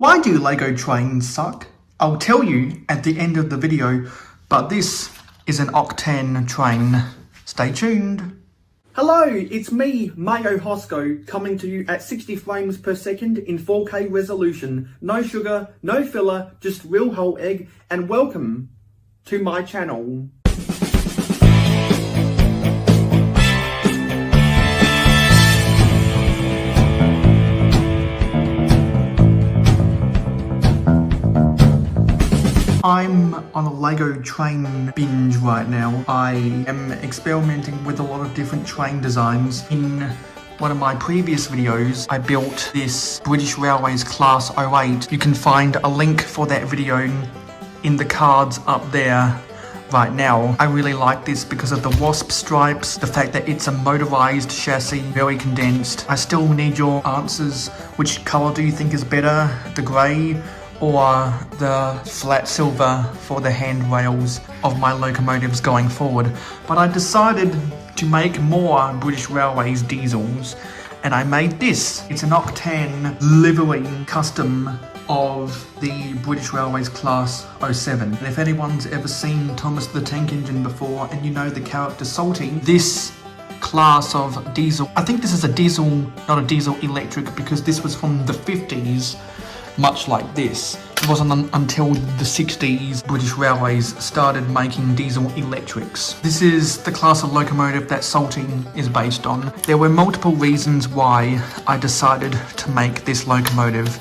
Why do Lego trains suck? I'll tell you at the end of the video, but this is an octane train. Stay tuned. Hello, it's me, Mayo Hosko, coming to you at 60 frames per second in 4K resolution. No sugar, no filler, just real whole egg, and welcome to my channel. I'm on a Lego train binge right now. I am experimenting with a lot of different train designs. In one of my previous videos, I built this British Railways Class 08. You can find a link for that video in the cards up there right now. I really like this because of the wasp stripes, the fact that it's a motorized chassis, very condensed. I still need your answers. Which color do you think is better? The grey or the flat silver for the handrails of my locomotives going forward? But I decided to make more British Railways diesels, and I made this. It's an octane livery custom of the British Railways Class 07. And if anyone's ever seen Thomas the Tank Engine before and you know the character Salty, this class of diesel, I think this is a diesel, not a diesel electric, because this was from the 50s, much like this. It wasn't until the 60s British Railways started making diesel electrics. This is the class of locomotive that Salty is based on. There were multiple reasons why I decided to make this locomotive.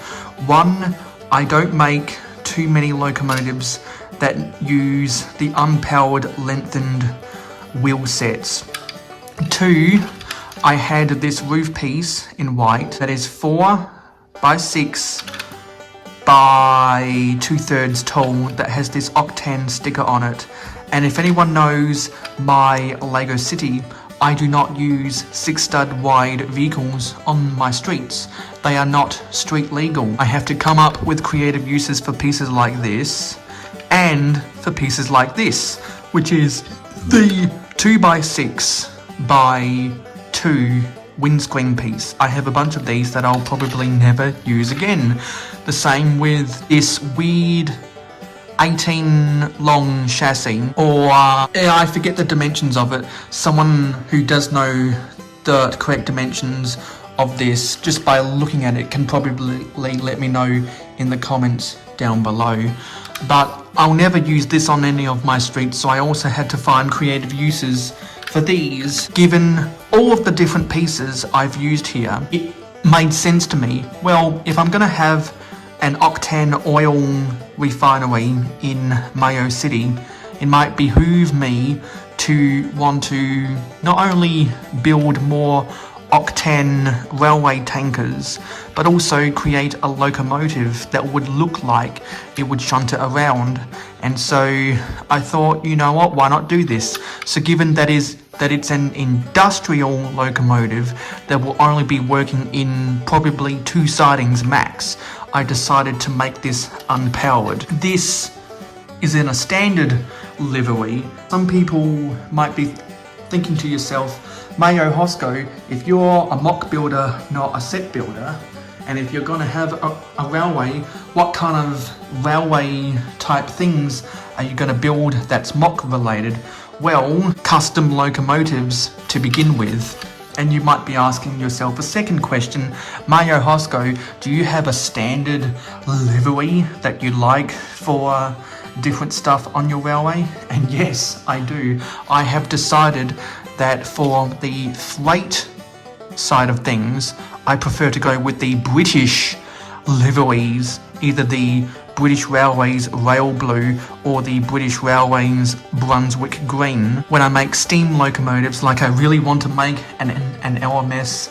One, I don't make too many locomotives that use the unpowered lengthened wheel sets. Two, I had this roof piece in white that is 4 by 6 by 2/3 tall that has this octane sticker on it. And if anyone knows my Lego City, I do not use 6-stud wide vehicles on my streets. They are not street legal. I have to come up with creative uses for pieces like this and for pieces like this, which is the 2 by 6 by 2 windscreen piece. I have a bunch of these that I'll probably never use again. The same with this weird 18 long chassis, or I forget the dimensions of it. Someone who does know the correct dimensions of this just by looking at it can probably let me know in the comments down below. But I'll never use this on any of my streets, so I also had to find creative uses for these. Given all of the different pieces I've used here, it made sense to me. Well, if I'm gonna have an octane oil refinery in Mayo City, it might behoove me to want to not only build more octane railway tankers, but also create a locomotive that would look like it would shunt it around. And so I thought, you know what, why not do this? So given that it's an industrial locomotive that will only be working in probably 2 sidings max, I decided to make this unpowered. This is in a standard livery. Some people might be thinking to yourself, Mayo Hosko, if you're a MOC builder, not a set builder, and if you're going to have a railway, what kind of railway type things are you going to build that's MOC related? Well, custom locomotives to begin with. And you might be asking yourself a second question, Mayo Hosko, do you have a standard livery that you like for different stuff on your railway? And yes, I do. I have decided that for the freight side of things, I prefer to go with the British liveries, either the British Railways Rail Blue or the British Railways Brunswick Green. When I make steam locomotives, like I really want to make an LMS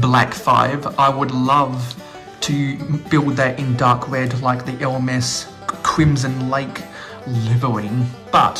Black 5, I would love to build that in dark red like the LMS Crimson Lake livery. But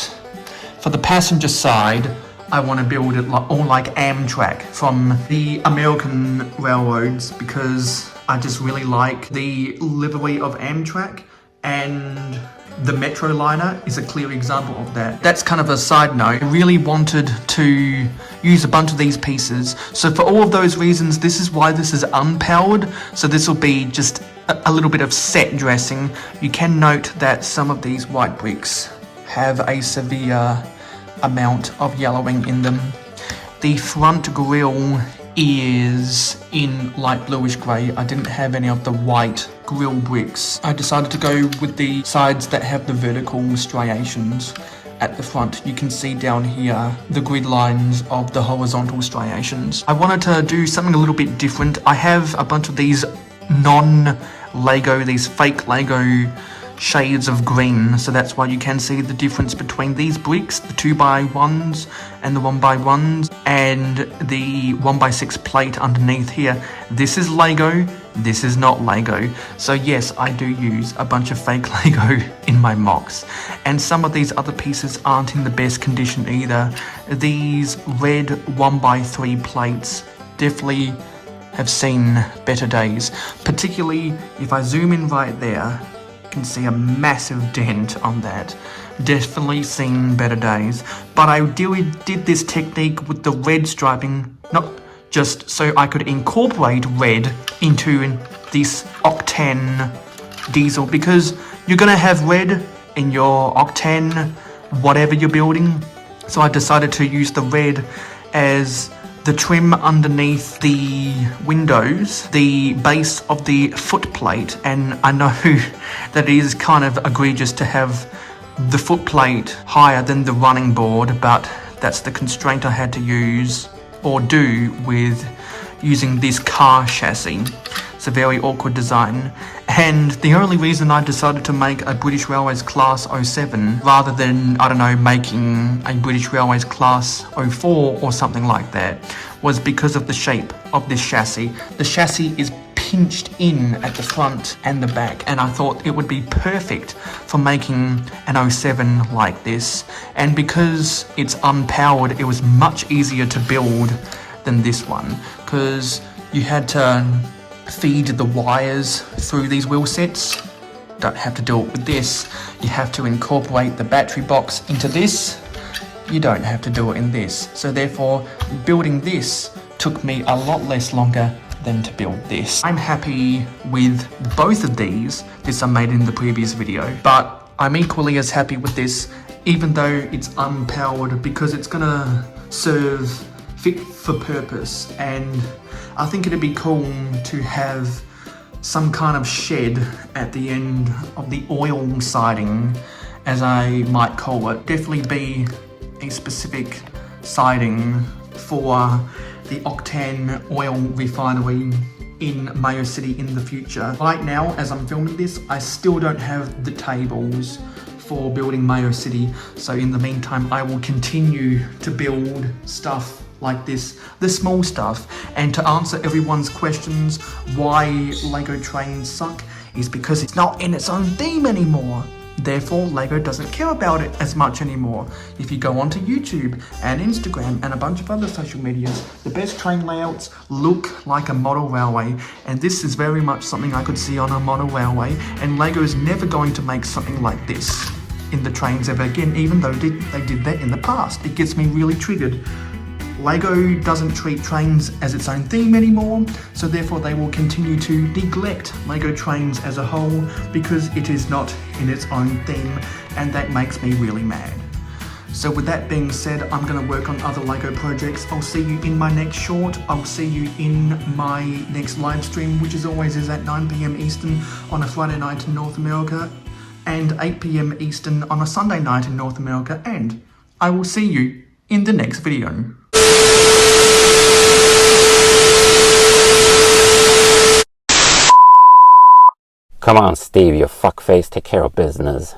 for the passenger side, I want to build it all like Amtrak from the American railroads, because I just really like the livery of Amtrak, and the Metro liner is a clear example of that. That's kind of a side note. I really wanted to use a bunch of these pieces. So for all of those reasons, this is why this is unpowered. So this will be just a little bit of set dressing, you can note that some of these white bricks have a severe amount of yellowing in them. The front grille is in light bluish grey. I didn't have any of the white grille bricks. I decided to go with the sides that have the vertical striations at the front. You can see down here the grid lines of the horizontal striations. I wanted to do something a little bit different. I have a bunch of these non-Lego, these fake Lego shades of green, so that's why you can see the difference between these bricks, the 2x1s and the 1x1s, and the 1x6 plate underneath here. This is Lego, this is not Lego. So yes, I do use a bunch of fake Lego in my MOCs, and some of these other pieces aren't in the best condition either. These red 1x3 plates definitely have seen better days, particularly if I zoom in right there. Can see a massive dent on that. Definitely seen better days. But I did this technique with the red striping, not just so I could incorporate red into this octane diesel, because you're gonna have red in your octane whatever you're building. So I decided to use the red as the trim underneath the windows, the base of the footplate, and I know that it is kind of egregious to have the footplate higher than the running board, but that's the constraint I had to use or do with using this car chassis. It's a very awkward design, and the only reason I decided to make a British Railways Class 07 rather than, I don't know, making a British Railways Class 04 or something like that was because of the shape of this chassis. The chassis is pinched in at the front and the back, and I thought it would be perfect for making an 07 like this. And because it's unpowered, it was much easier to build than this one, because you had to feed the wires through these wheel sets. Don't have to do it with this. You have to incorporate the battery box into this. You don't have to do it in this. So therefore, building this took me a lot less longer than to build this. I'm happy with both of these. This I made in the previous video, but I'm equally as happy with this, even though it's unpowered, because it's gonna serve fit for purpose. And I think it'd be cool to have some kind of shed at the end of the oil siding, as I might call it. Definitely be a specific siding for the octane oil refinery in Mayo City in the future. Right now, as I'm filming this, I still don't have the tables for building Mayo City. So in the meantime, I will continue to build stuff like this, the small stuff. And to answer everyone's questions why Lego trains suck is because it's not in its own theme anymore. Therefore, Lego doesn't care about it as much anymore. If you go onto YouTube and Instagram and a bunch of other social medias, the best train layouts look like a model railway, and this is very much something I could see on a model railway, and Lego is never going to make something like this in the trains ever again, even though they did that in the past. It gets me really triggered. Lego doesn't treat trains as its own theme anymore, so therefore they will continue to neglect Lego trains as a whole because it is not in its own theme, and that makes me really mad. So with that being said, I'm going to work on other Lego projects. I'll see you in my next short. I'll see you in my next live stream, which as always is at 9 PM Eastern on a Friday night in North America, and 8 PM Eastern on a Sunday night in North America, and I will see you in the next video. Come on, Steve, you fuckface, take care of business.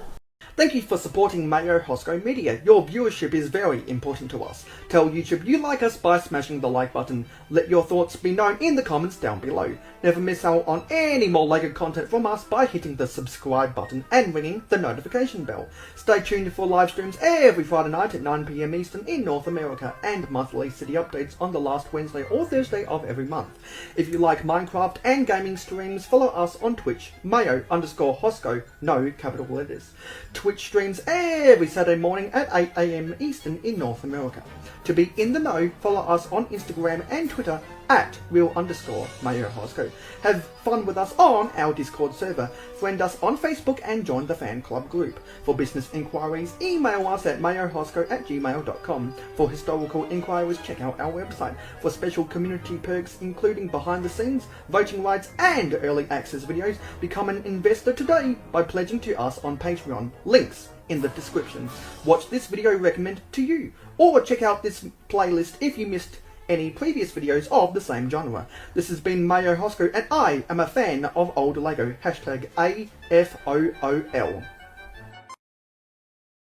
Thank you for supporting Mayo Hosko Media. Your viewership is very important to us. Tell YouTube you like us by smashing the like button. Let your thoughts be known in the comments down below. Never miss out on any more Lego content from us by hitting the subscribe button and ringing the notification bell. Stay tuned for live streams every Friday night at 9 PM Eastern in North America, and monthly city updates on the last Wednesday or Thursday of every month. If you like Minecraft and gaming streams, follow us on Twitch, Mayo_Hosko, no capital letters. Twitch streams every Saturday morning at 8 AM Eastern in North America. To be in the know, follow us on Instagram and Twitter at real_mayohosko. Have fun with us on our Discord server. Friend us on Facebook and join the fan club group. For business inquiries, email us at mayohosko@gmail.com. For historical inquiries, check out our website. For special community perks, including behind the scenes, voting rights, and early access videos, become an investor today by pledging to us on Patreon. Links in the description. Watch this video recommended to you, or check out this playlist if you missed any previous videos of the same genre. This has been Mayo Hosko, and I am a fan of old Lego. #AFOOL.